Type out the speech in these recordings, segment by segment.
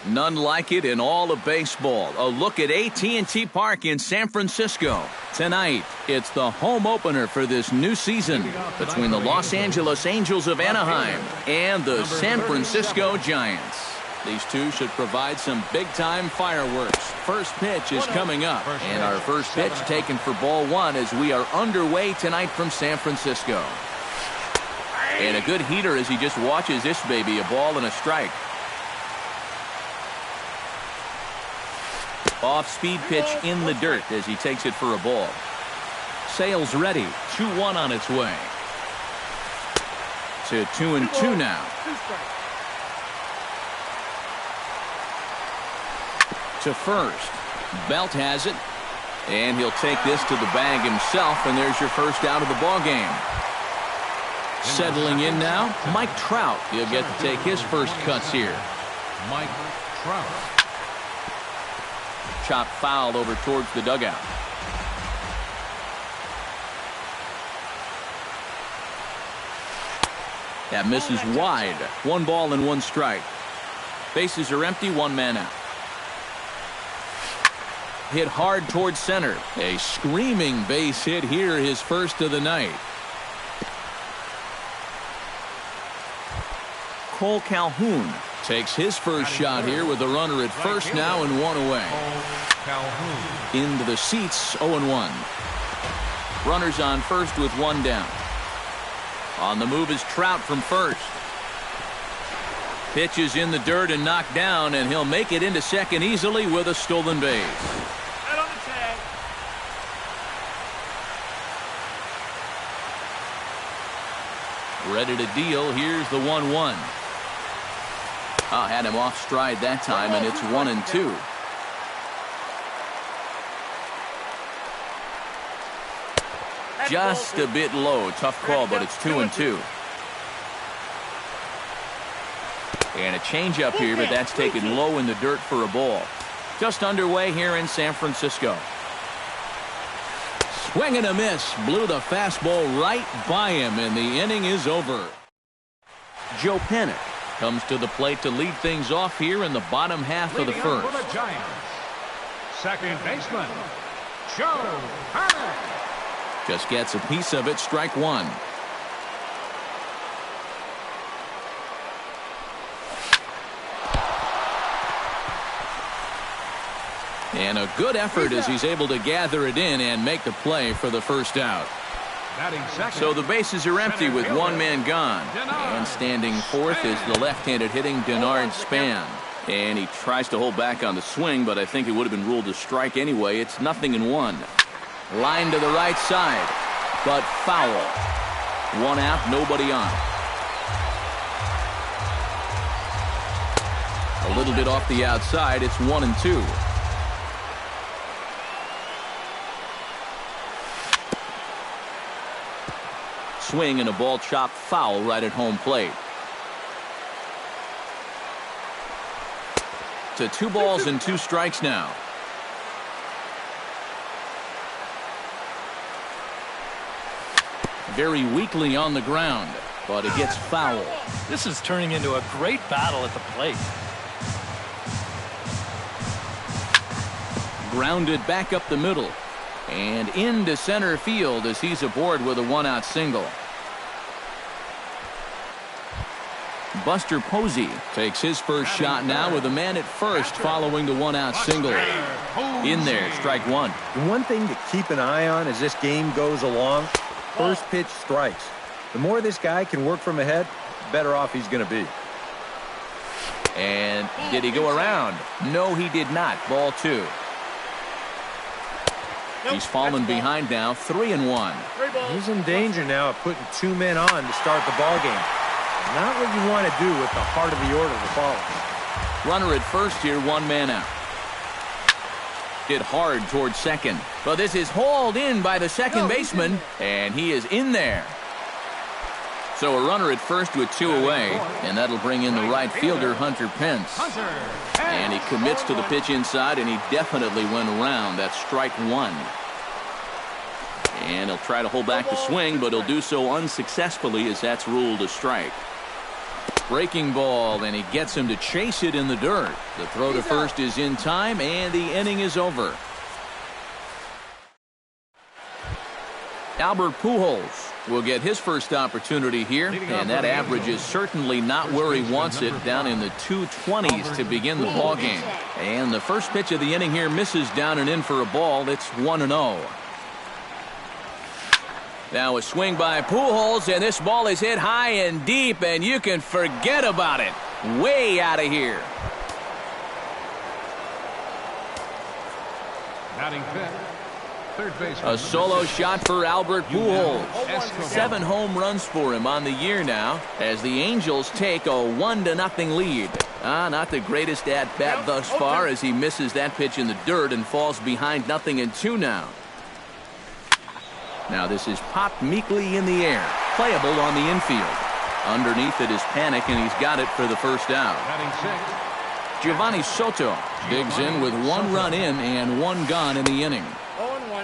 None like it in all of baseball. A look at AT&T Park in San Francisco. Tonight, it's the home opener for this new season between the Los Angeles Angels of Anaheim and the San Francisco Giants. These two should provide some big-time fireworks. First pitch is coming up, and our first pitch taken for ball one as we are underway tonight from San Francisco. And a good heater as he just watches this baby, a ball and a strike. Off-speed pitch in the dirt as he takes it for a ball. Sale's ready. 2-1 on its way. To 2-2 now. To first. Belt has it. And he'll take this to the bag himself, and there's your first out of the ball game. Settling in now, Mike Trout. He'll get to take his first cuts here. Mike Trout. Chop foul over towards the dugout. That misses wide. 1 ball and 1 strike. Bases are empty, 1 man out. Hit hard towards center. A screaming base hit here, his first of the night. Cole Calhoun takes his first shot here with a runner at first now and 1 away. Into the seats, 0-1. Runners on first with 1 down. On the move is Trout from first. Pitch is in the dirt and knocked down, and he'll make it into second easily with a stolen base. Ready to deal. Here's the 1-1. Had him off stride that time, and it's 1-2. Just a bit low. Tough call, but it's 2-2. And a changeup here, but that's taken low in the dirt for a ball. Just underway here in San Francisco. Swing and a miss. Blew the fastball right by him, and the inning is over. Joe Pennick comes to the plate to lead things off here in the bottom half of the first. For the Giants, second baseman, Joe Pennick. Just gets a piece of it, strike 1. And a good effort as he's able to gather it in and make the play for the first out. So the bases are empty with 1 man gone. And standing fourth is the left-handed hitting Denard Span. And he tries to hold back on the swing, but I think it would have been ruled a strike anyway. It's 0-1. Line to the right side, but foul. 1 out, nobody on. A little bit off the outside, it's 1-2. Swing and a ball chopped foul right at home plate. To 2 balls and 2 strikes now. Very weakly on the ground, but it gets foul. This is turning into a great battle at the plate. Grounded back up the middle and into center field as he's aboard with a 1-out single. Buster Posey takes his first shot now with a man at first following the 1-out single. In there, strike 1. The one thing to keep an eye on as this game goes along, first pitch strikes. The more this guy can work from ahead, the better off he's going to be. And did he go around? No, he did not. Ball 2. He's fallen behind now, 3-1. He's in danger now of putting 2 men on to start the ball game. Not what you want to do with the heart of the order to follow. Runner at first here, 1 man out. Hit hard towards second, but this is hauled in by the second baseman, and he is in there. So a runner at first with 2 away, and that'll bring in the right fielder, Hunter Pence. And he commits to the pitch inside, and he definitely went around. That's strike 1. And he'll try to hold back the swing, but he'll do so unsuccessfully as that's ruled a strike. Breaking ball, and he gets him to chase it in the dirt. The throw to first is in time, and the inning is over. Albert Pujols will get his first opportunity here, and that average is certainly not where he wants it, down in the 220s to begin the ball game. And the first pitch of the inning here misses down and in for a ball. It's 1-0. Now a swing by Pujols, and this ball is hit high and deep, and you can forget about it. Way out of here. Batting fifth, third baseman. A solo shot for Albert Pujols. 7 home runs for him on the year now, as the Angels take a 1-0 lead. Not the greatest at-bat thus far, as he misses that pitch in the dirt and falls behind 0-2 now. Now this is popped meekly in the air. Playable on the infield. Underneath it is Panic, and he's got it for the first out. Batting sixth, Giovanni Soto digs in with 1 run in and 1 gone in the inning.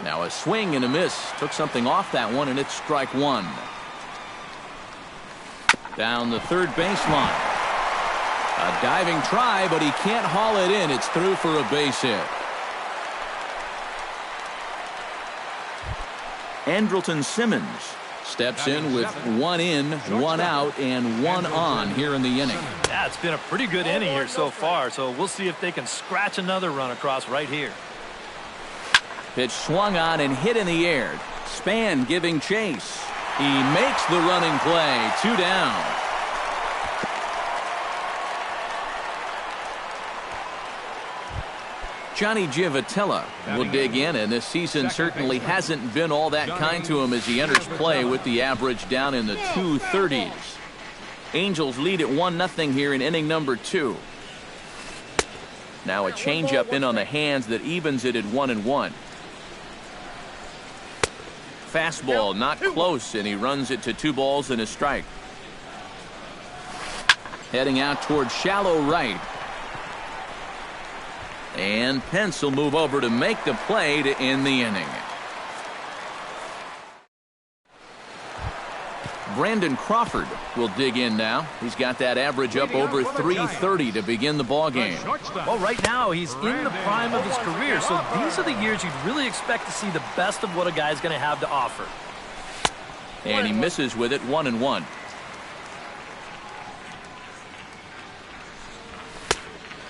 Now a swing and a miss. Took something off that one, and it's strike 1. Down the third baseline. A diving try, but he can't haul it in. It's through for a base hit. Andrelton Simmons steps in with 1 in, 1 out, and 1 on here in the inning. Yeah, it's been a pretty good inning here so far, so we'll see if they can scratch another run across right here. Pitch swung on and hit in the air. Span giving chase. He makes the running play. 2 down. Johnny Giavotella will dig in, and this season certainly hasn't been all that kind to him as he enters play with the average down in the 230s. Angels lead at 1-0 here in inning number 2. Now a changeup in on the hands that evens it at 1-1. Fastball not close, and he runs it to 2 balls and a strike. Heading out towards shallow right. And Pence will move over to make the play to end the inning. Brandon Crawford will dig in now. He's got that average up over 330 to begin the ball game. Well, right now he's in the prime of his career, so these are the years you'd really expect to see the best of what a guy's going to have to offer. And he misses with it. 1-1.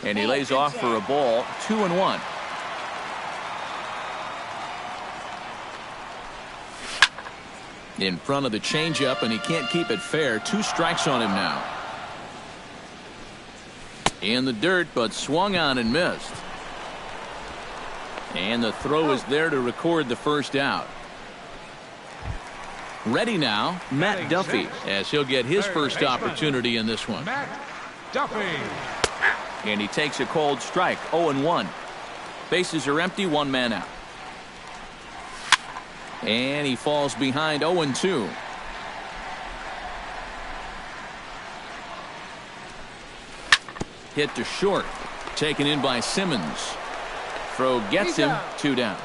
And he lays off for a ball. 2-1. In front of the changeup, and he can't keep it fair. 2 strikes on him now. In the dirt, but swung on and missed. And the throw is there to record the first out. Ready now, Matt Duffy, as he'll get his first opportunity in this one. Matt Duffy. And he takes a cold strike. 0-1. Bases are empty. 1 man out. And he falls behind. 0-2. Hit to short. Taken in by Simmons. Throw gets him. 2 down.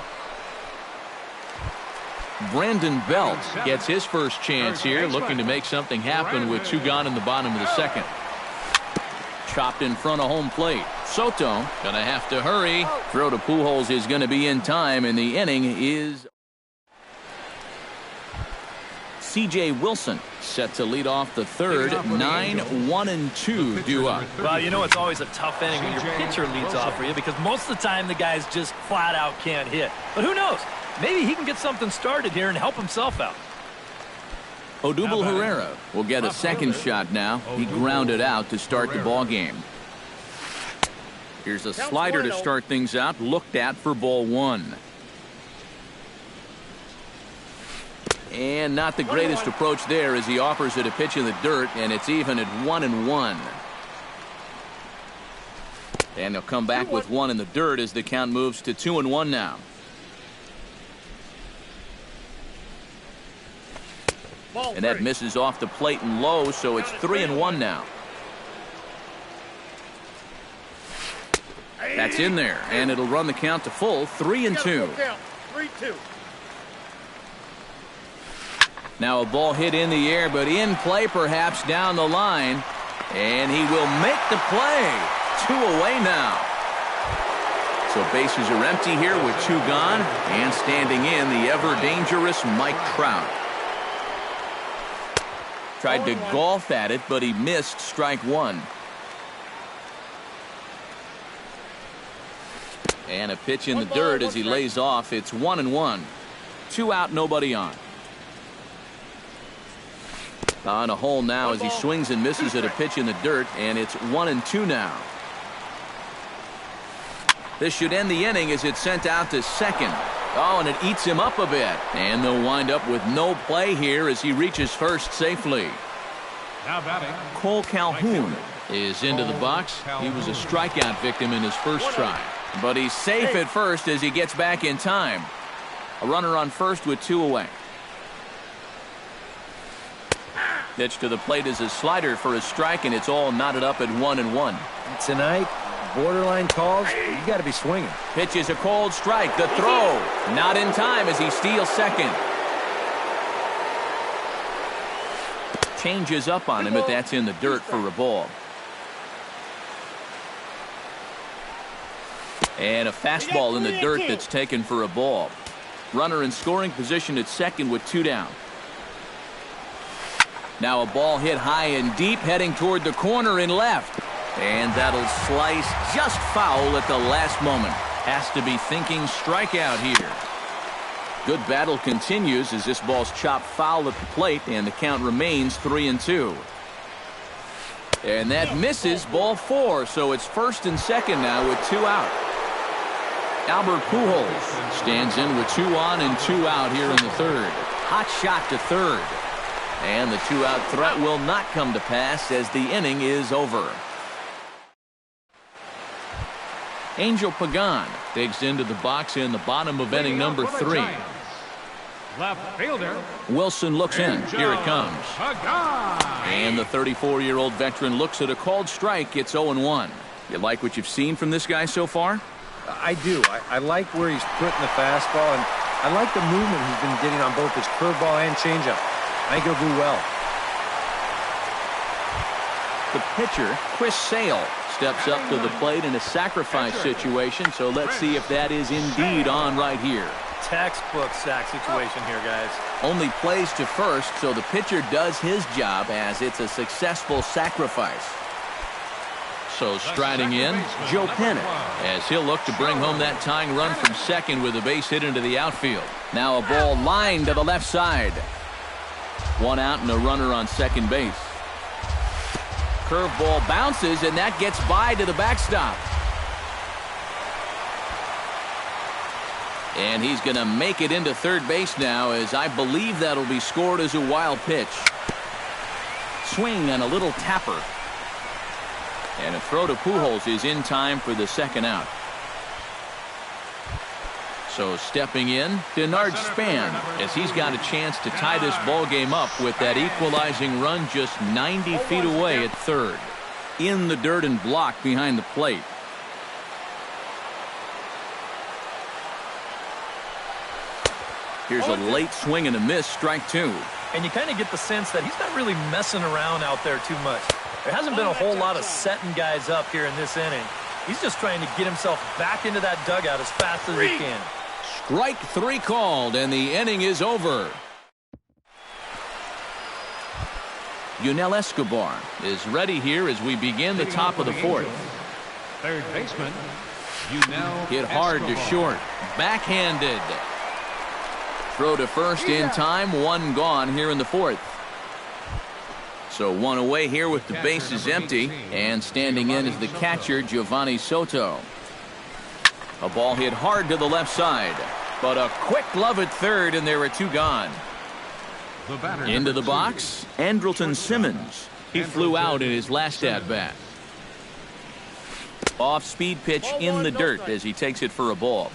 Brandon Belt gets his first chance here, looking to make something happen with 2 gone in the bottom of the second. Chopped in front of home plate. Soto gonna have to hurry. Throw to Pujols is gonna be in time, and the inning is C.J. Wilson set to lead off the third. 9-1-2 due up. Well, you know it's always a tough inning when your pitcher leads off for you, because most of the time the guys just flat out can't hit. But who knows? Maybe he can get something started here and help himself out. Odubel Herrera will get a second shot now. He grounded out to start the ball game. Here's a slider to start things out, looked at for ball 1. And not the greatest approach there, as he offers it a pitch in the dirt, and it's even at 1-1. And they'll come back with 1 in the dirt as the count moves to 2-1 now. And that misses off the plate and low, so it's 3-1 now. That's in there, and it'll run the count to full. 3-2. 3-2. Now a ball hit in the air, but in play perhaps down the line. And he will make the play. 2 away now. So bases are empty here with 2 gone. And standing in, the ever-dangerous Mike Trout. Tried to golf at it, but he missed strike 1. And a pitch in the dirt as he lays off. It's 1-1. 2 out, nobody on. On a hole now as he swings and misses at a pitch in the dirt, and it's 1-2 now. This should end the inning as it's sent out to second. Oh, and it eats him up a bit. And they'll wind up with no play here as he reaches first safely. Now batting, Cole Calhoun is into the box. He was a strikeout victim in his first try. But he's safe at first as he gets back in time. A runner on first with 2 away. Pitch to the plate is a slider for a strike, and it's all knotted up at 1-1. Tonight, borderline calls, you got to be swinging. Pitch is a cold strike. The throw not in time as he steals second. Changes up on him, but that's in the dirt for a ball. And a fastball in the dirt that's taken for a ball. Runner in scoring position at second with 2 down. Now a ball hit high and deep, heading toward the corner in left. And that'll slice just foul at the last moment. Has to be thinking strikeout here. Good battle continues as this ball's chopped foul at the plate, and the count remains 3-2. And that misses, ball 4, so it's first and second now with 2 out. Albert Pujols stands in with 2 on and 2 out here in the third. Hot shot to third. And the 2-out threat will not come to pass as the inning is over. Angel Pagan digs into the box in the bottom of inning number 3. left fielder. Wilson looks in. Here it comes. And the 34-year-old veteran looks at a called strike. It's 0-1. You like what you've seen from this guy so far? I do. I like where he's putting the fastball, and I like the movement he's been getting on both his curveball and changeup. I think he'll do well. The pitcher, Chris Sale, steps up to the plate in a sacrifice situation, so let's see if that is indeed on right here. Textbook sack situation here, guys. Only plays to first, so the pitcher does his job as it's a successful sacrifice. So striding in, Joe Pennant, as he'll look to bring home that tying run from second with a base hit into the outfield. Now a ball lined to the left side. 1 out and a runner on second base. Curveball bounces, and that gets by to the backstop. And he's going to make it into third base now, as I believe that'll be scored as a wild pitch. Swing and a little tapper. And a throw to Pujols is in time for the second out. So stepping in, Denard Span, as he's got a chance to tie this ball game up with that equalizing run just 90 feet away at third. In the dirt and blocked behind the plate. Here's a late swing and a miss, strike 2. And you kind of get the sense that he's not really messing around out there too much. There hasn't been a whole lot of setting guys up here in this inning. He's just trying to get himself back into that dugout as fast as he can. Strike 3 called, and the inning is over. Yunel Escobar is ready here as we begin the top of the fourth. Third baseman, Yunel Hit hard to short. Backhanded. Throw to first in time. 1 gone here in the fourth. So 1 away here with the bases empty. And standing in is the catcher, Giovanni Soto. A ball hit hard to the left side. But a quick glove at third, and there are 2 gone. Into the box, Andrelton Simmons. He flew out in his last at-bat. Off-speed pitch in the dirt as he takes it for a ball.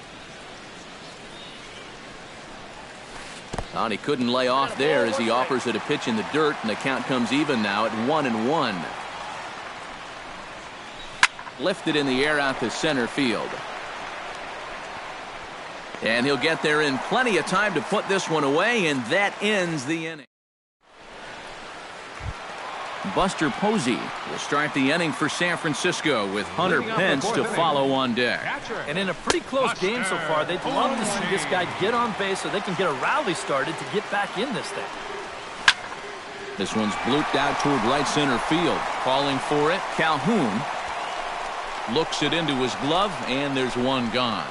And he couldn't lay off there as he offers it a pitch in the dirt, and the count comes even now at 1-1. Lifted in the air out to center field. And he'll get there in plenty of time to put this one away, and that ends the inning. Buster Posey will start the inning for San Francisco with Hunter Pence to follow on deck. And in a pretty close game so far, they'd love to see this guy get on base so they can get a rally started to get back in this thing. This one's blooped out toward right center field. Calling for it, Calhoun looks it into his glove, and there's one gone.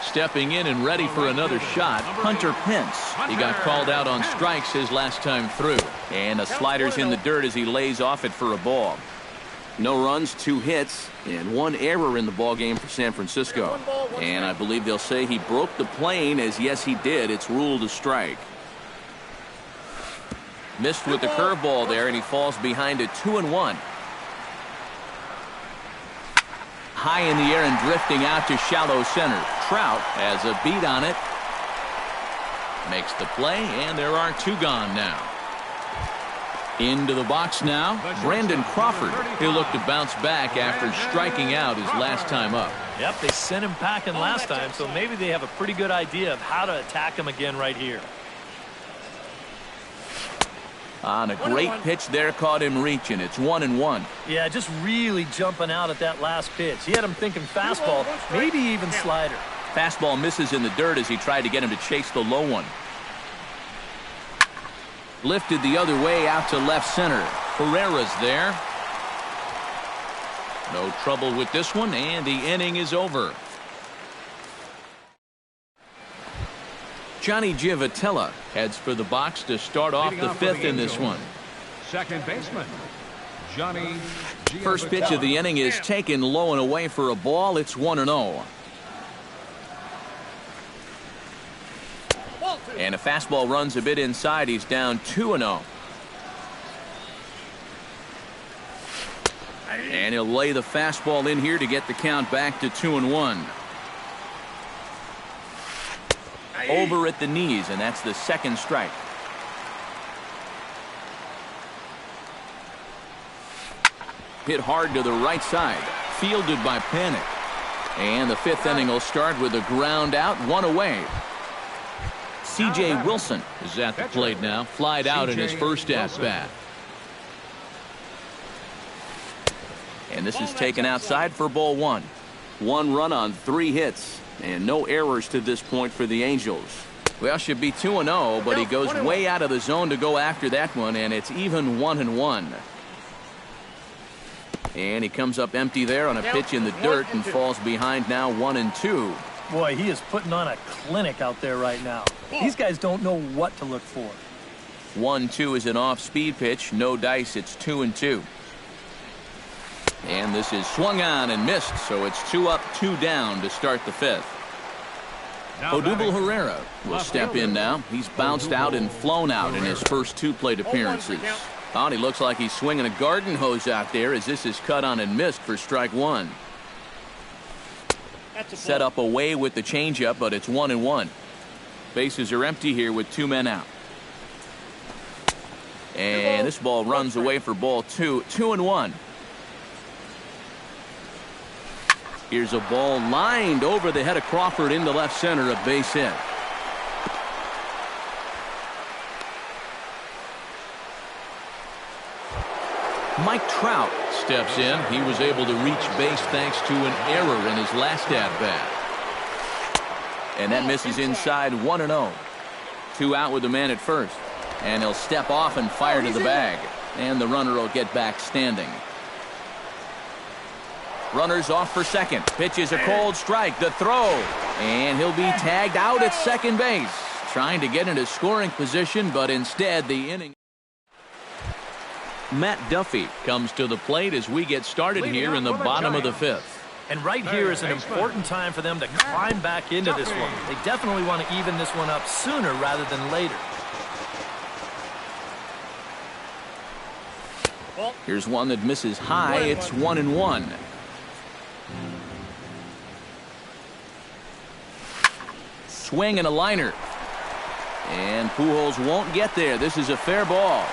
Stepping in and ready for another shot, Hunter Pence. He got called out on strikes his last time through. And the slider's in the dirt as he lays off it for a ball. No runs, 2 hits, and 1 error in the ball game for San Francisco. And I believe they'll say he broke the plane, as yes he did. It's ruled a strike. Missed with the curveball there, and he falls behind it 2-1. High in the air and drifting out to shallow center. Trout has a beat on it. Makes the play, and there are 2 gone now. Into the box now, Brandon Crawford. He'll look to bounce back after striking out his last time up. Yep, they sent him packing last time, so maybe they have a pretty good idea of how to attack him again right here. On a great pitch there, caught him reaching. It's 1-1. Yeah, just really jumping out at that last pitch. He had him thinking fastball, maybe even slider. Fastball misses in the dirt as he tried to get him to chase the low one. Lifted the other way out to left center. Herrera's there. No trouble with this one, and the inning is over. Johnny Giavotella heads for the box to start off the 5th in this one. Second baseman, Johnny Giavotella. First pitch of the inning is taken low and away for a ball. It's 1-0. And a fastball runs a bit inside. He's down 2-0. And he'll lay the fastball in here to get the count back to 2-1. Over at the knees, and that's the second strike. Hit hard to the right side. Fielded by Panic. And the 5th inning will start with a ground out, 1 away. C.J. Wilson is at the plate now. Flied out in his first at-bat. And this is taken outside for ball 1. 1 run on 3 hits. And no errors to this point for the Angels. Well, should be 2-0, but he goes way out of the zone to go after that one, and it's even 1-1. And he comes up empty there on a pitch in the dirt and falls behind now 1-2. Boy, he is putting on a clinic out there right now. These guys don't know what to look for. 1-2 is an off-speed pitch. No dice. It's 2-2. And this is swung on and missed, so it's 2 up, 2 down to start the 5th. Odubel Herrera will step in now. He's bounced out and flown out in his first 2 plate appearances. Oh, he looks like he's swinging a garden hose out there as this is cut on and missed for strike 1. Set up away with the changeup, but it's 1-1. Bases are empty here with 2 men out. And this ball runs away for ball 2. 2-1. Here's a ball lined over the head of Crawford into left center, a base hit. Mike Trout steps in. He was able to reach base thanks to an error in his last at-bat. And that misses inside, 1-0. 2 out with the man at first. And he'll step off and fire to the bag. And the runner will get back standing. Runners off for second. Pitch is a cold strike. The throw. And he'll be tagged out at second base. Trying to get into scoring position, but instead the inning. Matt Duffy comes to the plate as we get started here in the bottom of the 5th. And right here is an important time for them to climb back into this one. They definitely want to even this one up sooner rather than later. Here's one that misses high. It's 1-1. Swing and a liner. And Pujols won't get there. This is a fair ball.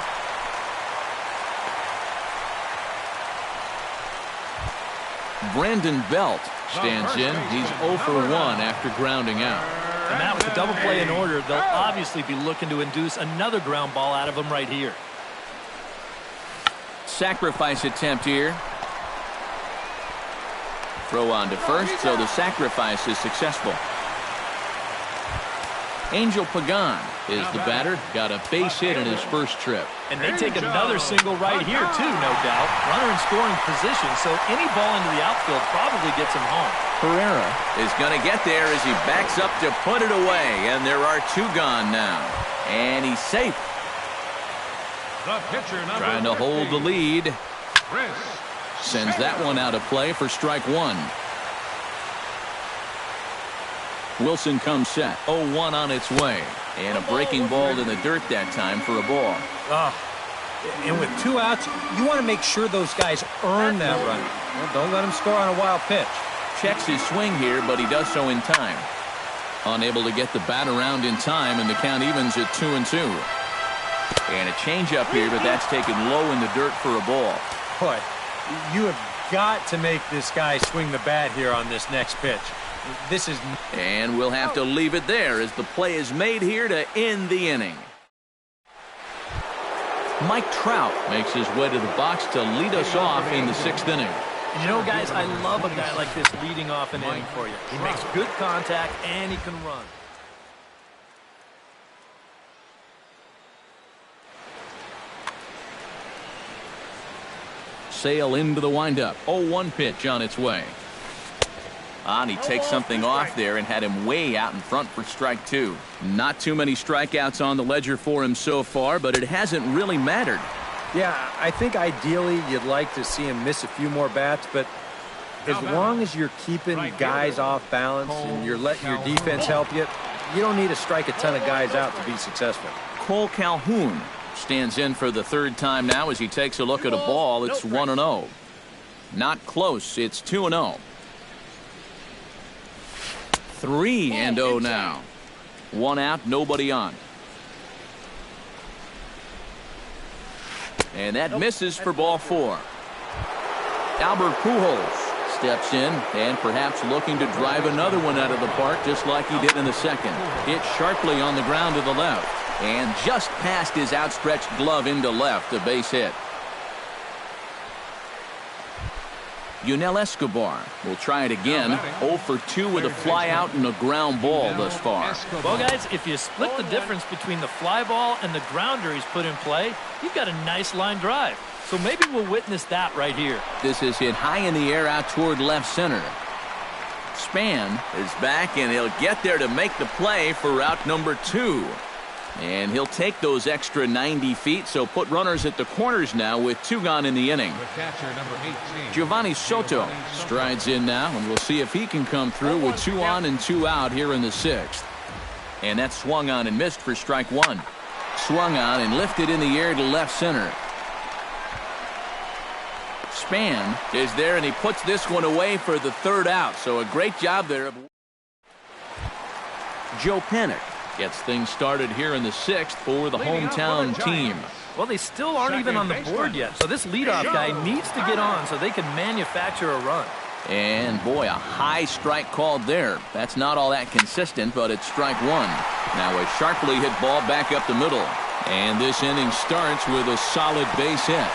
Brandon Belt stands in. He's 0 for 1 after grounding out. And that with the double play in order, they'll obviously be looking to induce another ground ball out of him right here. sacrifice attempt here. Throw on to first, so the sacrifice is successful. Angel Pagan is the batter. Got a base hit in his first trip. And they take another single right here, too, no doubt. Runner in scoring position, so any ball into the outfield probably gets him home. Pereira is going to get there as he backs up to put it away, and there are two gone now. And he's safe. The pitcher, trying to hold the lead. Sends that one out of play for strike one. Wilson comes set. 0-1 on its way. And a breaking ball in the dirt that time for a ball. And with 2 outs, you want to make sure those guys earn that run. Well, don't let them score on a wild pitch. Checks his swing here, but he does so in time. Unable to get the bat around in time, and the count evens at 2-2. And a changeup here, but that's taken low in the dirt for a ball. Boy, you have got to make this guy swing the bat here on this next pitch. This is... And we'll have to leave it there as the play is made here to end the inning. Mike Trout makes his way to the box to lead us off in the 6th inning. You know, guys, I love a guy like this leading off an inning for you. He makes good contact and he can run. Sale into the windup. 0-1 pitch on its way. And he takes something off there and had him way out in front for strike two. Not too many strikeouts on the ledger for him so far, but it hasn't really mattered. Yeah, I think ideally you'd like to see him miss a few more bats, but as long as you're keeping guys off balance and you're letting your defense help you, you don't need to strike a ton of guys out to be successful. Cole Calhoun stands in for the 3rd time now as he takes a look at a ball. It's 1-0. Not close. It's 2-0. 3-0 now. 1 out, nobody on. And that misses for ball 4. Albert Pujols steps in and perhaps looking to drive another one out of the park just like he did in the 2nd. Hit sharply on the ground to the left and just past his outstretched glove into left, a base hit. Yunel Escobar will try it again. 0 for 2 with a fly out and a ground ball thus far. Well, guys, if you split the difference between the fly ball and the grounder he's put in play, you've got a nice line drive. So maybe we'll witness that right here. This is hit high in the air out toward left center. Span is back, and he'll get there to make the play for route number 2. And he'll take those extra 90 feet, so put runners at the corners now with 2 gone in the inning. Giovanni Soto strides in now, and we'll see if he can come through with 2 on and 2 out here in the 6th. And that's swung on and missed for strike 1. Swung on and lifted in the air to left center. Span is there, and he puts this one away for the 3rd out, so a great job there. Joe Panik gets things started here in the 6th for the hometown team. Well, they still aren't even on the board yet, so this leadoff guy needs to get on so they can manufacture a run. And boy, a high strike called there. That's not all that consistent, but it's strike 1. Now a sharply hit ball back up the middle. And this inning starts with a solid base hit.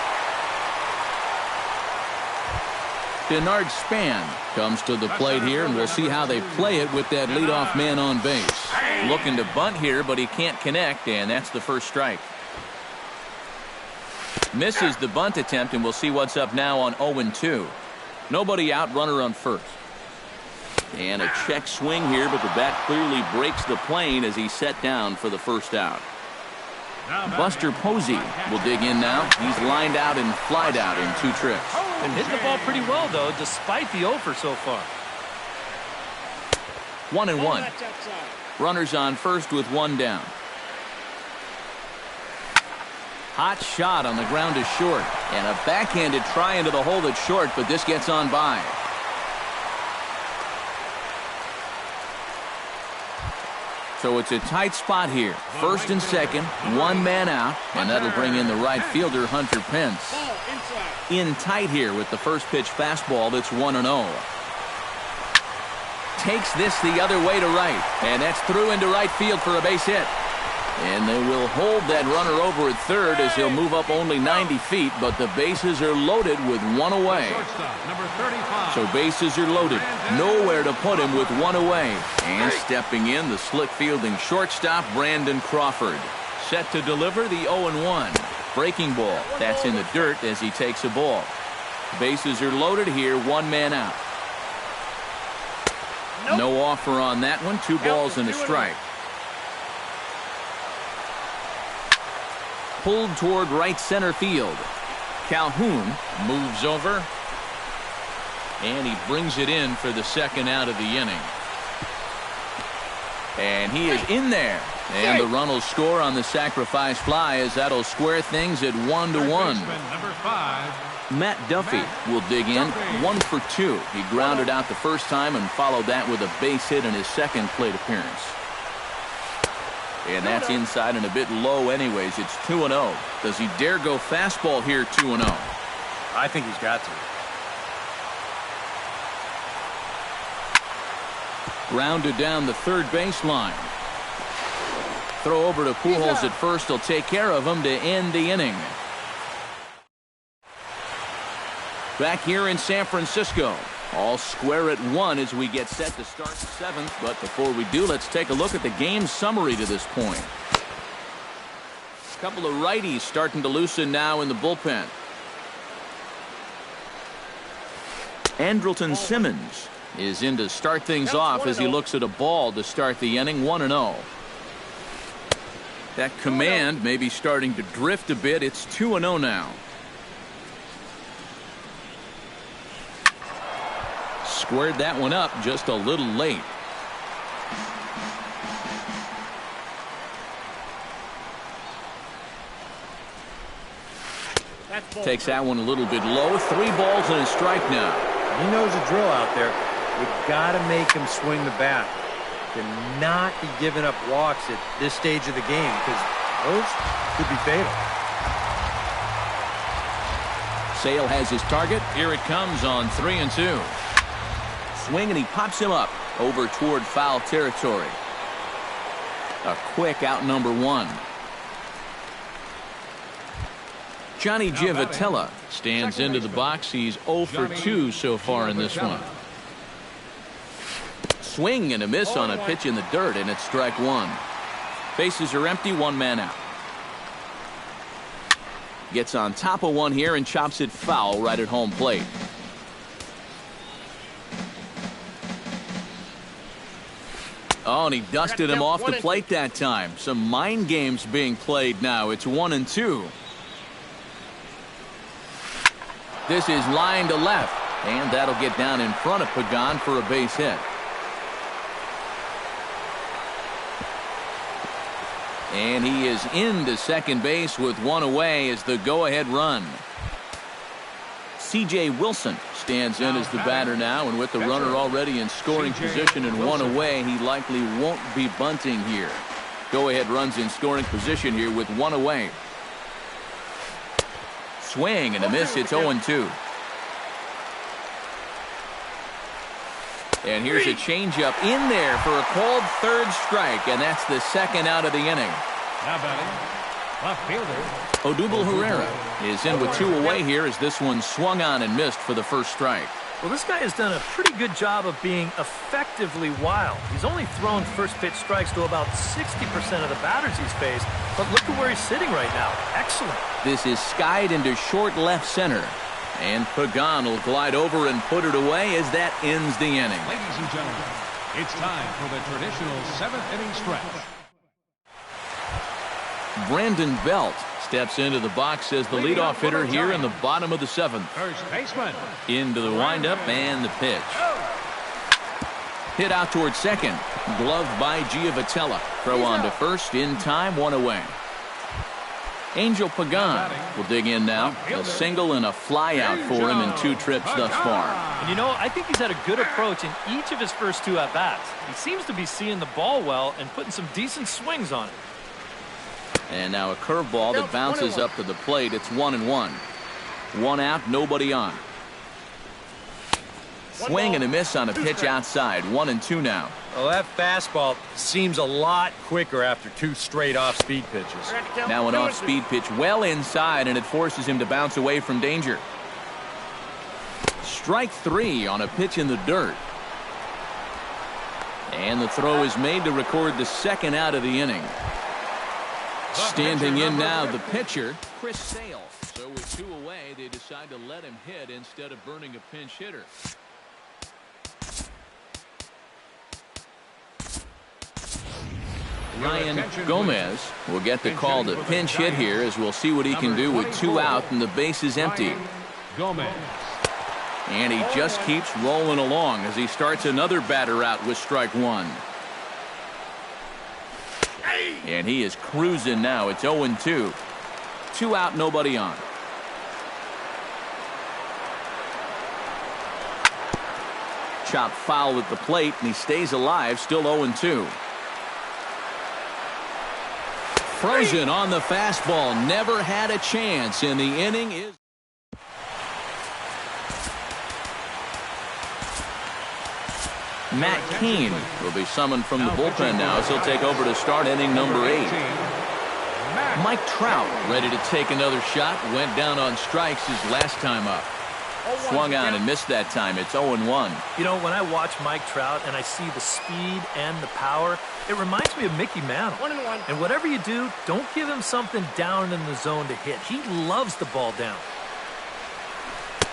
Bernard Span comes to the plate here, and we'll see how they play it with that leadoff man on base. Looking to bunt here, but he can't connect, and that's the first strike. Misses the bunt attempt, and we'll see what's up now on 0-2. Nobody out, runner on first. And a check swing here, but the bat clearly breaks the plane as he's set down for the first out. Buster Posey will dig in now. He's lined out and flied out in 2 trips. And hitting the ball pretty well, though, despite the over so far. 1-1. Runners on first with 1 down. Hot shot on the ground is short. And a backhanded try into the hole that's short, but this gets on by. So it's a tight spot here. First and second, 1 man out, and that'll bring in the right fielder, Hunter Pence. In tight here with the first pitch fastball that's 1-0. Takes this the other way to right, and that's through into right field for a base hit. And they will hold that runner over at third as he'll move up only 90 feet, but the bases are loaded with one away. Number 35. So bases are loaded. Nowhere to put him with one away. And stepping in, the slick fielding shortstop, Brandon Crawford. Set to deliver the 0-1. Breaking ball. That's in the dirt as he takes a ball. Bases are loaded here, one man out. No offer on that one. 2 balls and a strike. Pulled toward right center field. Calhoun moves over. And he brings it in for the second out of the inning. And he is in there. And the run will score on the sacrifice fly as that'll square things at 1-1. Number 5. Matt Duffy will dig in. 1 for 2. He grounded out the first time and followed that with a base hit in his second plate appearance. And that's inside and a bit low anyways. It's 2-0. Does he dare go fastball here 2-0? I think he's got to. Grounded down the third baseline. Throw over to Pujols at first. He'll take care of him to end the inning. Back here in San Francisco. All square at 1 as we get set to start the 7th. But before we do, let's take a look at the game summary to this point. A couple of righties starting to loosen now in the bullpen. Andrelton Simmons is in to start things off as he looks at a ball to start the inning. 1-0. That command may be starting to drift a bit. It's 2-0 now. Squared that one up just a little late. Takes that one a little bit low. 3 balls and a strike now. He knows the drill out there. You got to make him swing the bat. Cannot be giving up walks at this stage of the game because those could be fatal. Sale has his target. Here it comes on 3-2. Swing and he pops him up over toward foul territory. A quick out number 1. Johnny Giavotella stands into the box. He's 0 for 2 so far in this one. Swing and a miss on a pitch in the dirt, and it's strike 1. Bases are empty, 1 man out. Gets on top of one here and chops it foul right at home plate. Oh, and he dusted him off the plate that time. Some mind games being played now. It's 1-2. This is line to left, and that'll get down in front of Pagan for a base hit. And he is into second base with 1 away as the go-ahead run. C.J. Wilson stands in as the batter now, and with the runner already in scoring position and 1 away, he likely won't be bunting here. Go-ahead runs in scoring position here with 1 away. Swing and a miss. It's 0-2. And here's a changeup in there for a called third strike, and that's the second out of the inning. Now batting, left fielder Odubel Herrera is in with 2 away here as this one swung on and missed for the first strike. Well, this guy has done a pretty good job of being effectively wild. He's only thrown first pitch strikes to about 60% of the batters he's faced, but look at where he's sitting right now. Excellent. This is skied into short left center. And Pagan will glide over and put it away as that ends the inning. Ladies and gentlemen, it's time for the traditional 7th inning stretch. Brandon Belt steps into the box as the leadoff hitter here in the bottom of the 7th. First baseman. Into the windup and the pitch. Hit out towards second. Gloved by Giavotella. Throw on to first. In time, 1 away. Angel Pagan will dig in now. A single and a fly out for him in 2 trips thus far. And you know, I think he's had a good approach in each of his first 2 at-bats. He seems to be seeing the ball well and putting some decent swings on it. And now a curveball that bounces up to the plate. It's 1-1. 1 out, nobody on. Swing and a miss on a pitch outside. 1-2 now. Well, that fastball seems a lot quicker after 2 straight off-speed pitches. Now an off-speed pitch well inside, and it forces him to bounce away from danger. Strike 3 on a pitch in the dirt. And the throw is made to record the second out of the inning. Standing in now, the pitcher, Chris Sale. So with 2 away, they decide to let him hit instead of burning a pinch hitter. Ryan Gomez will get the call to pinch hit here, as we'll see what he can do with 2 out and the base is empty. Gomez. And he just keeps rolling along as he starts another batter out with strike 1. And he is cruising now. It's 0-2. 2 out, nobody on. Chop foul at the plate, and he stays alive, still 0-2. Frozen on the fastball, never had a chance, and the inning is... Matt Cain will be summoned from the bullpen now as he'll take over to start inning number 8. Mike Trout ready to take another shot. Went down on strikes his last time up. Swung on and missed that time. It's 0-1. You know, when I watch Mike Trout and I see the speed and the power, it reminds me of Mickey Mantle. 1-1. And whatever you do, don't give him something down in the zone to hit. He loves the ball down.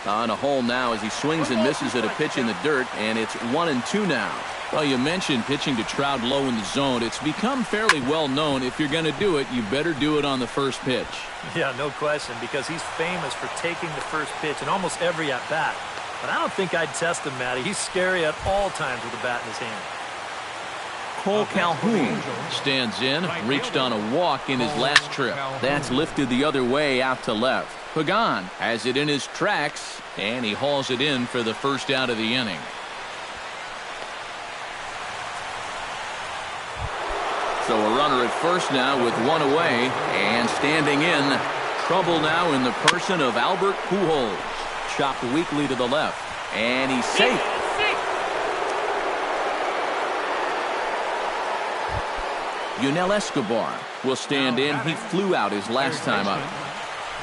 On a hole now as he swings and misses at a pitch in the dirt, and it's 1-2 now. Well, you mentioned pitching to Trout low in the zone. It's become fairly well known if you're going to do it, you better do it on the first pitch. Yeah, no question, because he's famous for taking the first pitch in almost every at-bat. But I don't think I'd test him, Matty. He's scary at all times with a bat in his hand. Cole Calhoun stands in, reached on a walk in his last trip. That's lifted the other way out to left. Pagan has it in his tracks, and he hauls it in for the first out of the inning. So a runner at first now with 1 away, and standing in, trouble now in the person of Albert Pujols. Chopped weakly to the left, and he's safe. Yunel Escobar will stand in. He flew out his last time up.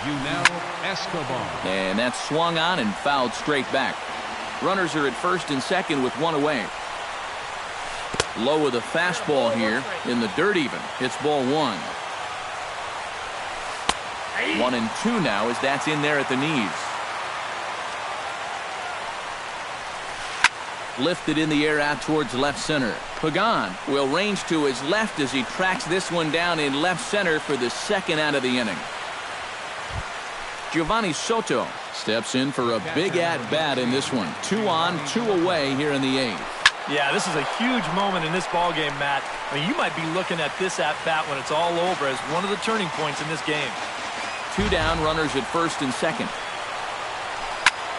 Yunel Escobar. And that's swung on and fouled straight back. Runners are at first and second with 1 away. Low with a fastball here in the dirt even. It's ball 1. 1-2 now as that's in there at the knees. Lifted in the air out towards left center. Pagan will range to his left as he tracks this one down in left center for the second out of the inning. Giovanni Soto steps in for a big at-bat in this one. 2 on, 2 away here in the 8th. Yeah, this is a huge moment in this ballgame, Matt. I mean, you might be looking at this at-bat when it's all over as one of the turning points in this game. 2 down, runners at first and second.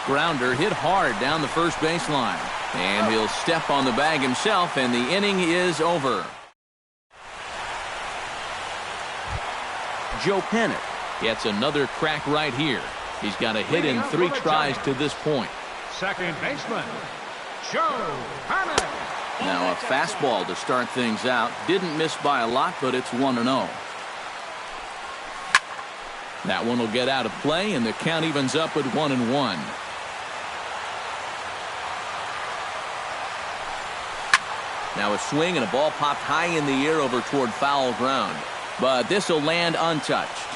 Grounder hit hard down the first baseline. And he'll step on the bag himself, and the inning is over. Joe Pennant gets another crack right here. He's got a hit in 3 tries to this point. Second baseman, Joe Pennant. Now a fastball to start things out. Didn't miss by a lot, but it's 1-0. That one will get out of play, and the count evens up at 1-1. Now a swing and a ball popped high in the air over toward foul ground. But this will land untouched.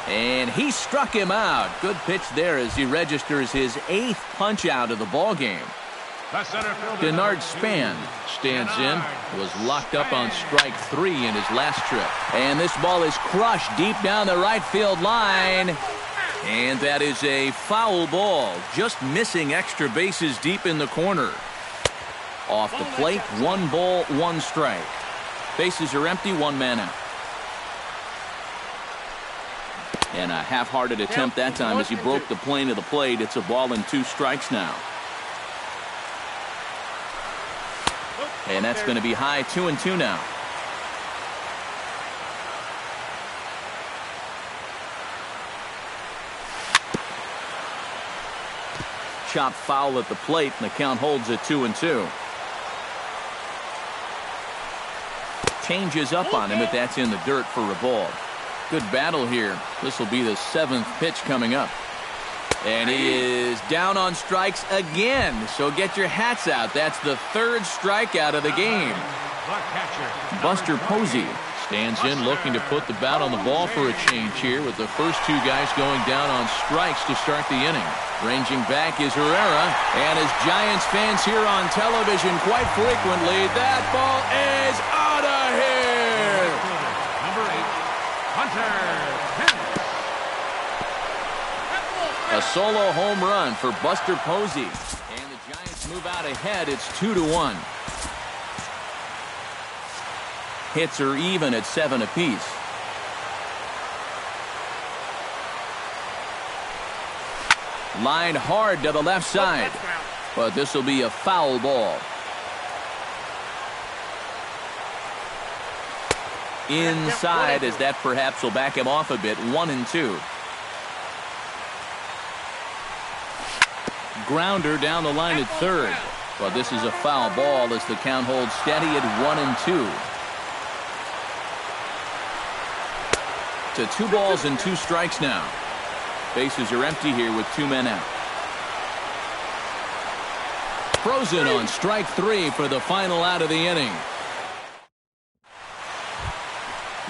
And he struck him out. Good pitch there as he registers his 8th punch out of the ball game. Denard Span stands in. Was locked up on strike 3 in his last trip. And this ball is crushed deep down the right field line. And that is a foul ball. Just missing extra bases deep in the corner. Off the plate, 1 ball, 1 strike. Bases are empty, 1 man out. And a half-hearted attempt that time as he broke the plane of the plate. It's a ball and 2 strikes now. And that's going to be high, 2-2 now. chopped foul at the plate, and the count holds at 2-2. Changes up on him, but that's in the dirt for a ball. Good battle here. This will be the 7th pitch coming up. And he is down on strikes again. So get your hats out. That's the 3rd strikeout of the game. Buster Posey stands in looking to put the bat on the ball for a change here, with the first 2 guys going down on strikes to start the inning. Ranging back is Herrera, and as Giants fans hear on television quite frequently, that ball is out of here. Number 8, Hunter. A solo home run for Buster Posey, and the Giants move out ahead. It's 2-1. Hits are even at 7 apiece. Line hard to the left side, but this will be a foul ball. Inside, as that perhaps will back him off a bit. 1-2. Grounder down the line at 3rd. But this is a foul ball as the count holds steady at 1-2. To 2 balls and 2 strikes now. Bases are empty here with 2 men out. Frozen on strike 3 for the final out of the inning.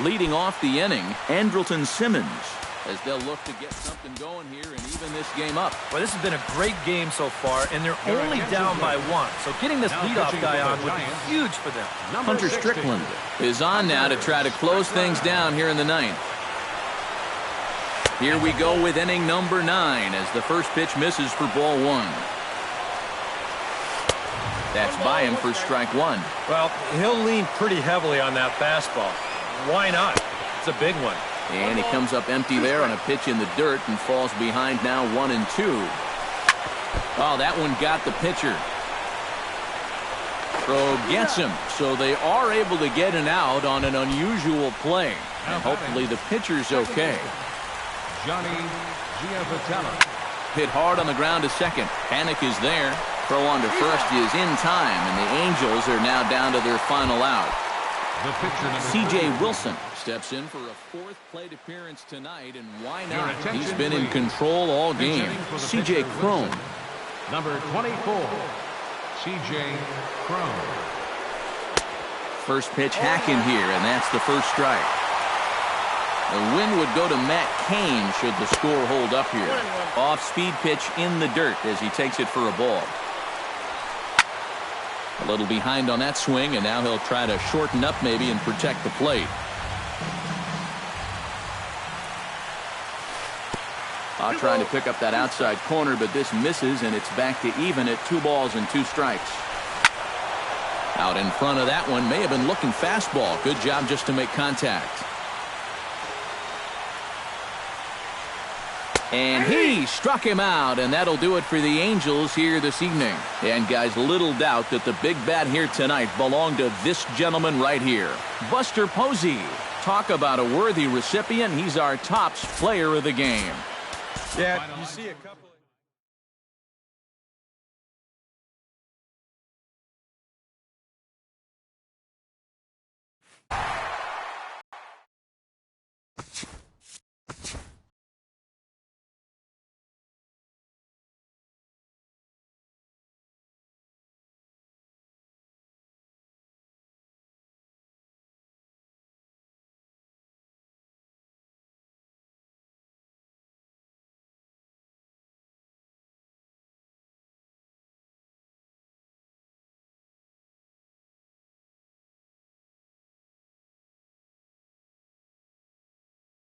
Leading off the inning, Andrelton Simmons, as they'll look to get something going here and even this game up. Well, this has been a great game so far, and they're only down by 1. So getting this leadoff guy on would be huge for them. Hunter Strickland is on now to try to close things down here in the 9th. Here we go with inning number 9 as the first pitch misses for ball 1. That's by him for strike 1. Well, he'll lean pretty heavily on that fastball. Why not? It's a big one. And he comes up empty there on a pitch in the dirt and falls behind now 1-2. Oh, that one got the pitcher. Throw gets him, so they are able to get an out on an unusual play. And hopefully the pitcher's okay. Johnny Giavatello. Hit hard on the ground to second. Panic is there. Throw on to first is in time, and the Angels are now down to their final out. The pitcher, C.J. Wilson steps in for a 4th plate appearance tonight, and why not? He's been in control all game. C.J. Cron. Number 24, C.J. Cron. First pitch hacking here, and that's the first strike. The win would go to Matt Cain should the score hold up here. Off-speed pitch in the dirt as he takes it for a ball. A little behind on that swing, and now he'll try to shorten up maybe and protect the plate. Trying to pick up that outside corner, but this misses, and it's back to even at 2 balls and 2 strikes. Out in front of that one, may have been looking fastball. Good job just to make contact. And he struck him out, and that'll do it for the Angels here this evening. And guys, little doubt that the big bat here tonight belonged to this gentleman right here, Buster Posey. Talk about a worthy recipient. He's our tops player of the game. Yeah, you see a couple.